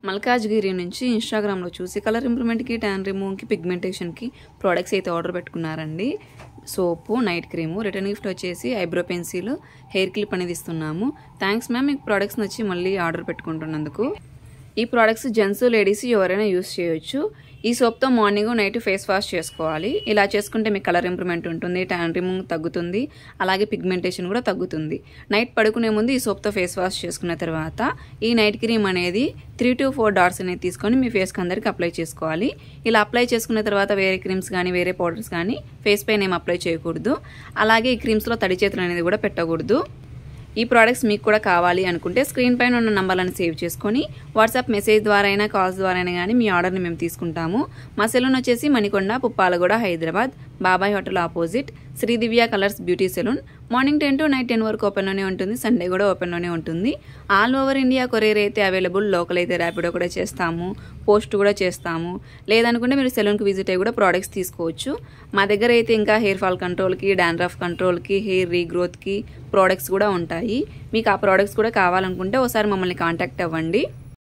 మల్కాజ్గిరి నుంచి ఇన్స్టాగ్రామ్లో చూసి కలర్ ఇంప్రూవ్మెంట్కి, ట్యాన్ రిమూవ్కి, పిగ్మెంటేషన్కి ప్రోడక్ట్స్ అయితే ఆర్డర్ పెట్టుకున్నారండి. సోపు, నైట్ క్రీము, రిటర్న్ గిఫ్ట్ వచ్చేసి ఐబ్రో పెన్సిల్, హెయిర్ క్లిప్ అనేది ఇస్తున్నాము. థ్యాంక్స్ మ్యామ్, మీకు ప్రోడక్ట్స్ నచ్చి మళ్ళీ ఆర్డర్ పెట్టుకుంటున్నందుకు. ఈ ప్రోడక్ట్స్ జెంట్స్, లేడీస్ ఎవరైనా యూస్ చేయొచ్చు. ఈ సోప్తో మార్నింగ్ నైట్ ఫేస్ వాష్ చేసుకోవాలి. ఇలా చేసుకుంటే మీకు కలర్ ఇంప్రూవ్మెంట్ ఉంటుంది, ట్యాన్ రిమూవ్ తగ్గుతుంది, అలాగే పిగ్మెంటేషన్ కూడా తగ్గుతుంది. నైట్ పడుకునే ముందు ఈ సోప్తో ఫేస్ వాష్ చేసుకున్న తర్వాత ఈ నైట్ క్రీమ్ అనేది 3 to 4 డాట్స్ అనేది తీసుకొని మీ ఫేస్కి అందరికి అప్లై చేసుకోవాలి. ఇలా అప్లై చేసుకున్న తర్వాత వేరే క్రీమ్స్ కానీ వేరే పౌడర్స్ కానీ ఫేస్ పైన ఏం అప్లై చేయకూడదు. అలాగే ఈ క్రీమ్స్లో తడి చేతులు అనేది కూడా పెట్టకూడదు. ఈ ప్రోడక్ట్స్ మీకు కూడా కావాలి అనుకుంటే స్క్రీన్ పైన ఉన్న నంబర్లను సేవ్ చేసుకొని వాట్సాప్ మెసేజ్ ద్వారా అయినా కాల్స్ ద్వారా అయినా కానీ మీ ఆర్డర్ని మేము తీసుకుంటాము. మా సెలూన్ వచ్చేసి Manikonda, Puppalaguda, Hyderabad, Babai hotel opposite, Shri Divya colours beauty salon. Morning 10 to night 10 వరకు ఓపెన్లోనే ఉంటుంది. సండే కూడా ఓపెన్లోనే ఉంటుంది. ఆల్ ఓవర్ ఇండియా కొరియర్ అయితే అవైలబుల్. లోకల్ అయితే ర్యాపిడో కూడా చేస్తాము, పోస్ట్ కూడా చేస్తాము. లేదనుకుంటే మీరు సెలూన్కి విజిట్ అయ్యి కూడా ప్రోడక్ట్స్ తీసుకోవచ్చు. మా దగ్గర అయితే ఇంకా హెయిర్ ఫాల్ కంట్రోల్కి, డాండ్రఫ్ కంట్రోల్కి, హెయిర్ రీగ్రోత్కి ప్రోడక్ట్స్ కూడా ఉంటాయి. మీకు ఆ ప్రోడక్ట్స్ కూడా కావాలనుకుంటే ఒకసారి మమ్మల్ని కాంటాక్ట్ అవ్వండి.